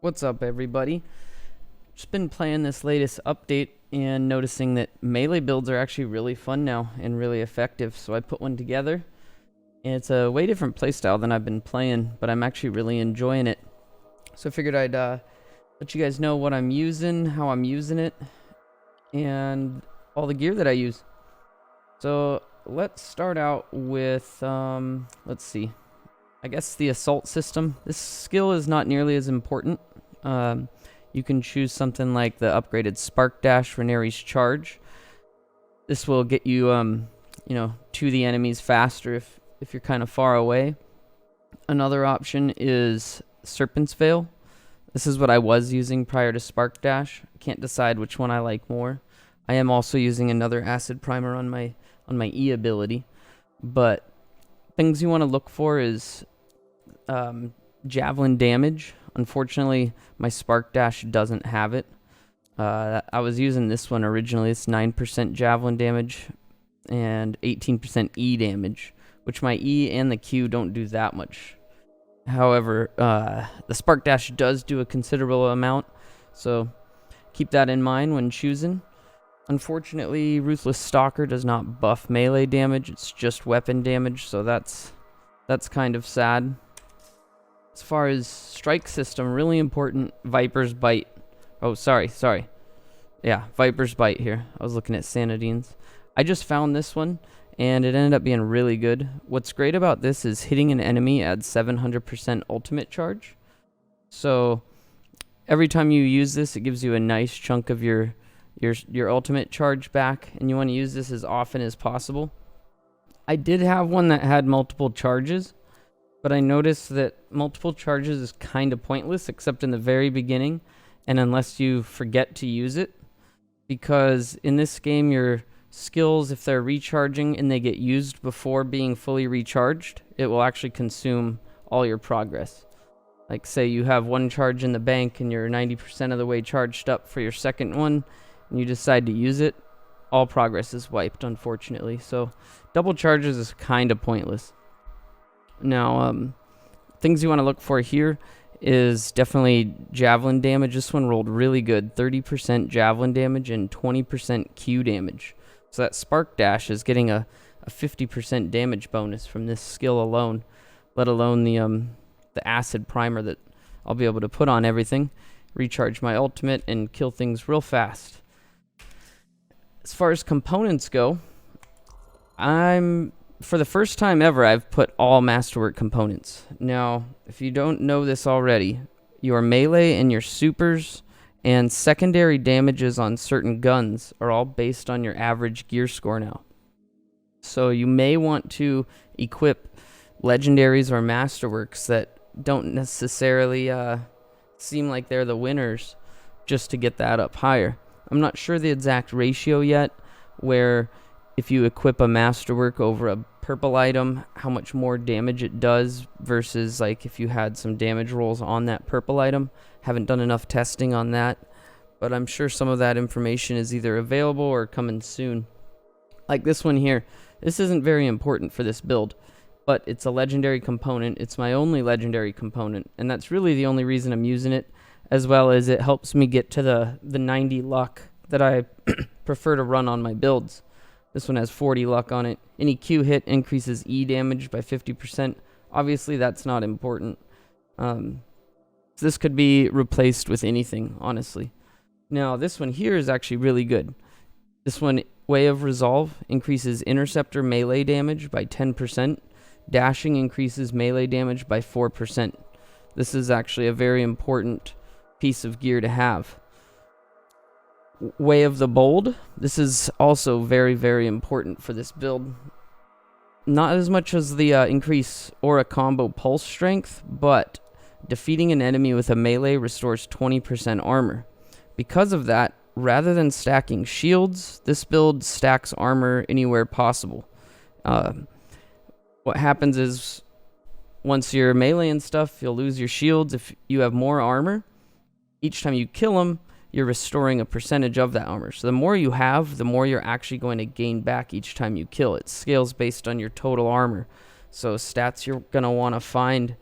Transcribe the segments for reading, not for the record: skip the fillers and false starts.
What's up, everybody? Just been playing this latest update and noticing that melee builds are actually really fun now and really effective. So I put one together, and it's a way different playstyle than I've been playing, but I'm actually really enjoying it. So I figured I'd let you guys know what I'm using, how I'm using it, and all the gear that I use. So let's start out with, let's see. I guess the assault system. This skill is not nearly as important. You can choose something like the upgraded Spark Dash Renery's Charge. This will get you, to the enemies faster if you're kind of far away. Another option is Serpent's Veil. This is what I was using prior to Spark Dash. I can't decide which one I like more. I am also using another Acid Primer on my E ability, but things you want to look for is javelin damage. Unfortunately, my Spark Dash doesn't have it. I was using this one originally. It's 9% javelin damage and 18% E damage, which my E and the Q don't do that much. However, the Spark Dash does do a considerable amount, so keep that in mind when choosing. Unfortunately, Ruthless Stalker does not buff melee damage. It's just weapon damage, so that's kind of sad. As far as strike system, really important, Viper's Bite. Oh, sorry. Yeah, Viper's Bite here. I was looking at Sanadine's. I just found this one, and it ended up being really good. What's great about this is hitting an enemy adds 700% ultimate charge. So every time you use this, it gives you a nice chunk of your ultimate charge back, and you want to use this as often as possible. I did have one that had multiple charges, but I noticed that multiple charges is kind of pointless, except in the very beginning, and unless you forget to use it. Because in this game, your skills, if they're recharging and they get used before being fully recharged, it will actually consume all your progress. Like, say you have one charge in the bank and you're 90% of the way charged up for your second one, and you decide to use it, all progress is wiped, unfortunately. So double charges is kind of pointless. Now, things you want to look for here is definitely javelin damage. This one rolled really good, 30% javelin damage and 20% Q damage. So that Spark Dash is getting a 50% damage bonus from this skill alone, let alone the Acid Primer that I'll be able to put on everything, recharge my ultimate, and kill things real fast. As far as components go, for the first time ever, I've put all Masterwork components. Now, if you don't know this already, your melee and your supers and secondary damages on certain guns are all based on your average gear score now. So you may want to equip legendaries or Masterworks that don't necessarily seem like they're the winners just to get that up higher. I'm not sure the exact ratio yet, where if you equip a Masterwork over a purple item, how much more damage it does versus like if you had some damage rolls on that purple item. Haven't done enough testing on that, but I'm sure some of that information is either available or coming soon. Like this one here, this isn't very important for this build, but it's a legendary component. It's my only legendary component, and that's really the only reason I'm using it, as well as it helps me get to the 90 luck that I prefer to run on my builds. This one has 40 luck on it. Any Q hit increases E damage by 50%. Obviously, that's not important. So this could be replaced with anything, honestly. Now, this one here is actually really good. This one, Way of Resolve, increases Interceptor melee damage by 10%. Dashing increases melee damage by 4%. This is actually a very important piece of gear to have. Way of the Bold. This is also very, very important for this build. Not as much as the increase Aura Combo Pulse Strength, but defeating an enemy with a melee restores 20% armor. Because of that, rather than stacking shields, this build stacks armor anywhere possible. What happens is, once you're melee and stuff, you'll lose your shields. If you have more armor, each time you kill them, you're restoring a percentage of that armor. So the more you have, the more you're actually going to gain back each time you kill. It scales based on your total armor. So stats you're going to want to find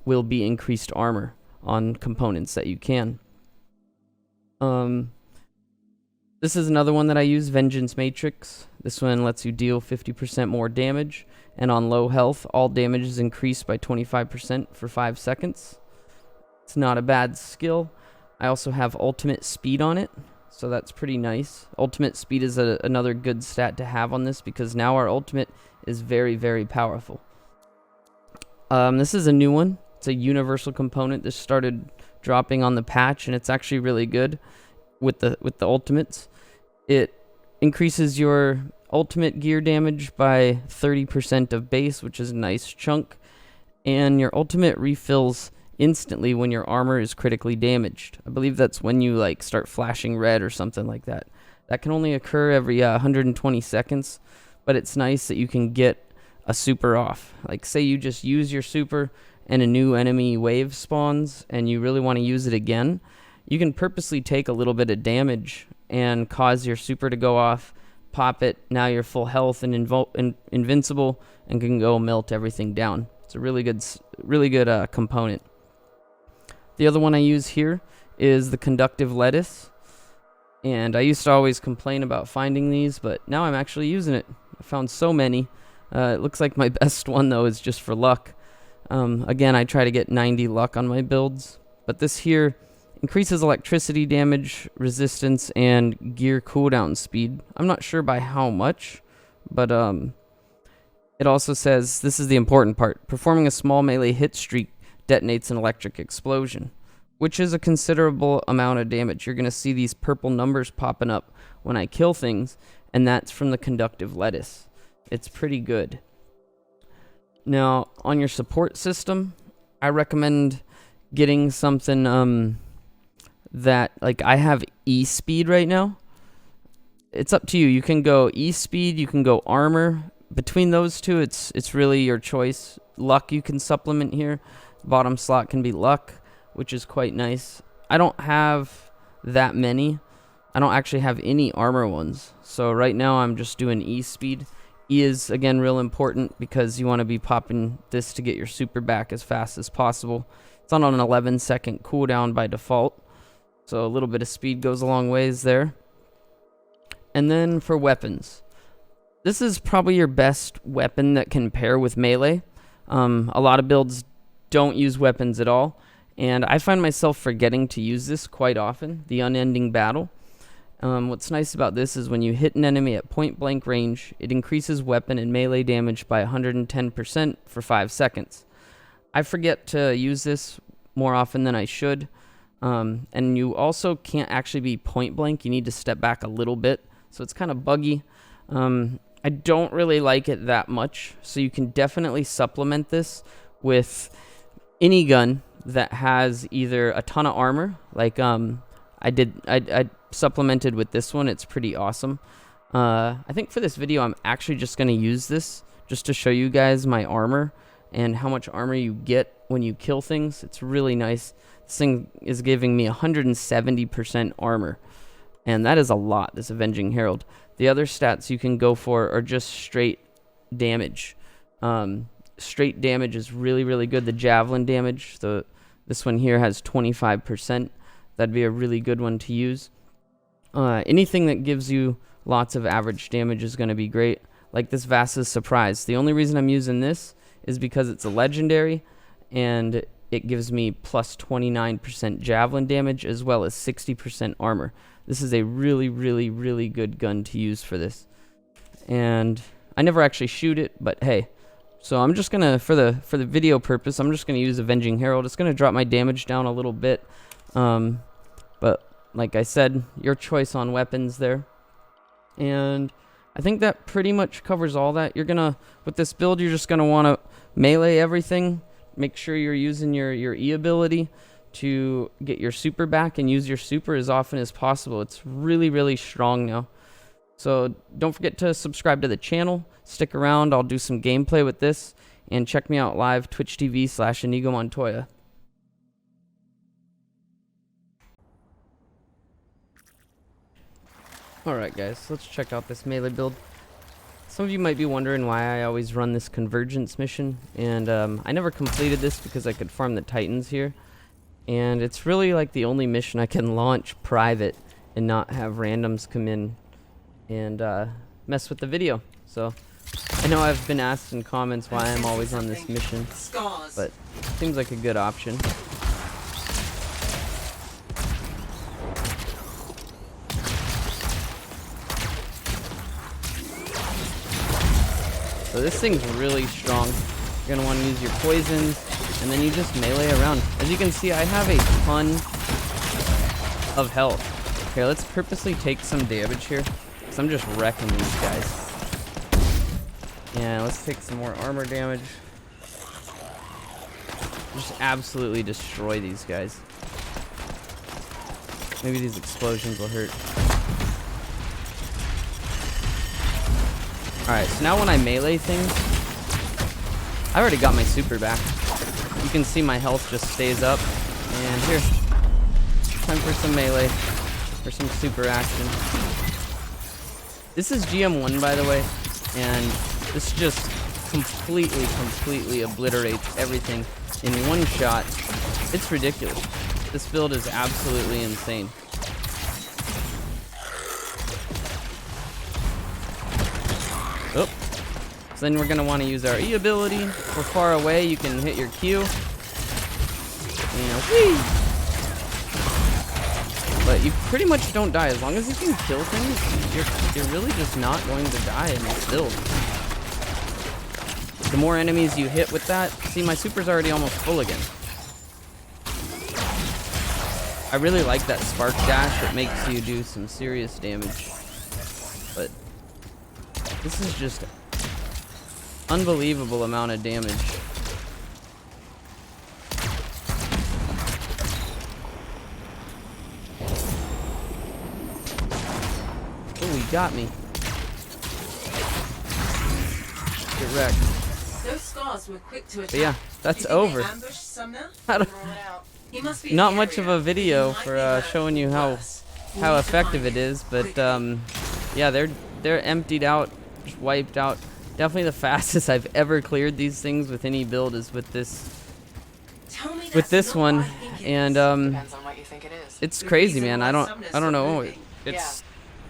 will be increased armor. on components that you can. This is another one that I use, Vengeance Matrix. This one lets you deal 50% more damage, and on low health, all damage is increased by 25% for 5 seconds. It's not a bad skill. I also have ultimate speed on it, so that's pretty nice. Ultimate speed is another good stat to have on this, because now our ultimate is very, very powerful. This is a new one. It's a universal component. This started dropping on the patch, and it's actually really good with the ultimates. It increases your ultimate gear damage by 30% of base, which is a nice chunk, and your ultimate refills instantly when your armor is critically damaged. I believe that's when you like start flashing red or something like that. That can only occur every 120 seconds, but it's nice that you can get a super off. Like, say you just use your super and a new enemy wave spawns and you really want to use it again, you can purposely take a little bit of damage and cause your super to go off, pop it, now you're full health and invincible, and can go melt everything down. It's a really good component. The other one I use here is the conductive lettuce, and I used to always complain about finding these, but now I'm actually using it. I found so many. It looks like my best one though is just for luck. Again, I try to get 90 luck on my builds, but this here increases electricity damage, resistance, and gear cooldown speed. I'm not sure by how much, but it also says, this is the important part, performing a small melee hit streak detonates an electric explosion, which is a considerable amount of damage. You're going to see these purple numbers popping up when I kill things, and that's from the conductive lettuce. It's pretty good. Now, on your support system, I recommend getting something that, like, I have E-speed right now. It's up to you. You can go E-speed, you can go armor. Between those two, it's really your choice. Luck you can supplement here. Bottom slot can be luck, which is quite nice. I don't have that many. I don't actually have any armor ones. So right now I'm just doing E-speed. E is, again, real important because you want to be popping this to get your super back as fast as possible. It's on an 11-second cooldown by default, so a little bit of speed goes a long ways there. And then for weapons, this is probably your best weapon that can pair with melee. A lot of builds don't use weapons at all, and I find myself forgetting to use this quite often, the unending battle. What's nice about this is when you hit an enemy at point blank range, it increases weapon and melee damage by 110% for 5 seconds. I forget to use this more often than I should, and you also can't actually be point blank. You need to step back a little bit, so it's kind of buggy. I don't really like it that much, so you can definitely supplement this with any gun that has either a ton of armor, like I supplemented with this one. It's pretty awesome. I think for this video I'm actually just going to use this just to show you guys my armor and how much armor you get when you kill things. It's really nice. This thing is giving me 170% armor, and that is a lot, this Avenging Herald. The other stats you can go for are just straight damage. Straight damage is really, really good. The javelin damage, this one here has 25%. That'd be a really good one to use. Anything that gives you lots of average damage is going to be great. Like this Vasa's Surprise. The only reason I'm using this is because it's a legendary, and it gives me plus 29% javelin damage as well as 60% armor. This is a really, really, really good gun to use for this. And I never actually shoot it, but hey. So I'm just gonna, for the video purpose, I'm just gonna use Avenging Herald. It's gonna drop my damage down a little bit. But like I said, your choice on weapons there. And I think that pretty much covers all that. You're gonna, with this build, you're just gonna wanna melee everything. Make sure you're using your E ability to get your super back, and use your super as often as possible. It's really, really strong now. So don't forget to subscribe to the channel. Stick around. I'll do some gameplay with this. And check me out live, Twitch TV/Inigo Montoya. Alright guys, let's check out this melee build. Some of you might be wondering why I always run this convergence mission. And I never completed this because I could farm the titans here. And it's really like the only mission I can launch private and not have randoms come in and mess with the video. So I know I've been asked in comments why I'm always on this mission, but it seems like a good option. So this thing's really strong. You're gonna want to use your poisons, and then you just melee around. As you can see, I have a ton of health. Okay, let's purposely take some damage here, because I'm just wrecking these guys. Yeah, let's take some more armor damage. Just absolutely destroy these guys. Maybe these explosions will hurt. Alright, so now when I melee things, I already got my super back. You can see my health just stays up. And here, time for some melee, for some super action. This is GM1, by the way, and this just completely obliterates everything in one shot. It's ridiculous. This build is absolutely insane. Oh. So then we're going to want to use our E ability. If we're far away, you can hit your Q. And whee! But you pretty much don't die. As long as you can kill things, you're really just not going to die in this build. The more enemies you hit with that... See, my super's already almost full again. I really like that spark dash. It makes you do some serious damage. But this is just unbelievable amount of damage. Oh, he got me. Get wrecked. Those scars were quick to attack. But yeah, that's over. Not much of a video for showing you how effective it is, but yeah, they're emptied out, just wiped out. Definitely the fastest I've ever cleared these things with any build is with this one, and it's crazy, man. I don't know. It's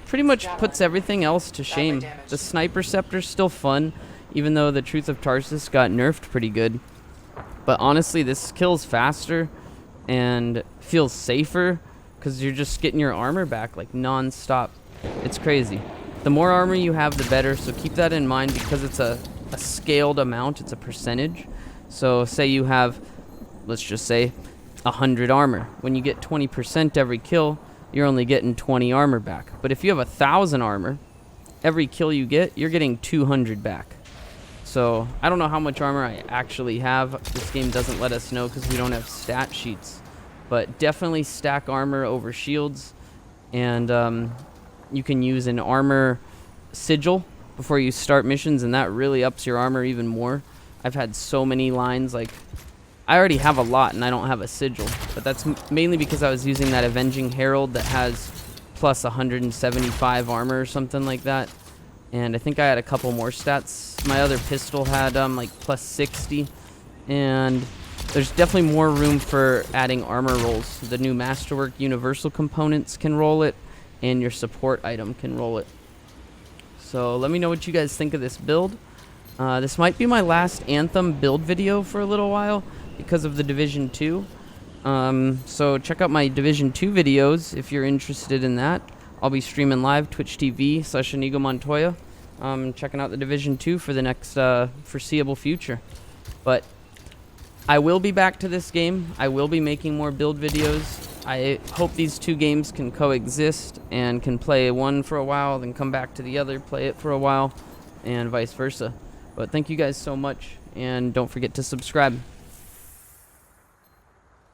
pretty much puts everything else to shame. The Sniper Scepter's still fun, even though the Truth of Tarsus got nerfed pretty good. But honestly, this kills faster and feels safer because you're just getting your armor back like non-stop. It's crazy. The more armor you have, the better, so keep that in mind because it's a scaled amount. It's a percentage. So say you have, let's just say, 100 armor. When you get 20% every kill, you're only getting 20 armor back. But if you have 1,000 armor, every kill you get, you're getting 200 back. So I don't know how much armor I actually have. This game doesn't let us know because we don't have stat sheets. But definitely stack armor over shields, and you can use an armor sigil before you start missions, and that really ups your armor even more. I've had so many lines, like, I already have a lot and I don't have a sigil, but that's mainly because I was using that Avenging Herald that has plus 175 armor or something like that. And I think I had a couple more stats. My other pistol had like plus 60, and there's definitely more room for adding armor rolls. The new Masterwork Universal components can roll it, and your support item can roll it. So let me know what you guys think of this build. This might be my last Anthem build video for a little while because of the Division 2. So check out my Division 2 videos if you're interested in that. I'll be streaming live, Twitch TV/Inigo Montoya. Checking out the Division 2 for the next foreseeable future. But I will be back to this game. I will be making more build videos. I hope these two games can coexist and can play one for a while, then come back to the other, play it for a while, and vice versa. But thank you guys so much, and don't forget to subscribe.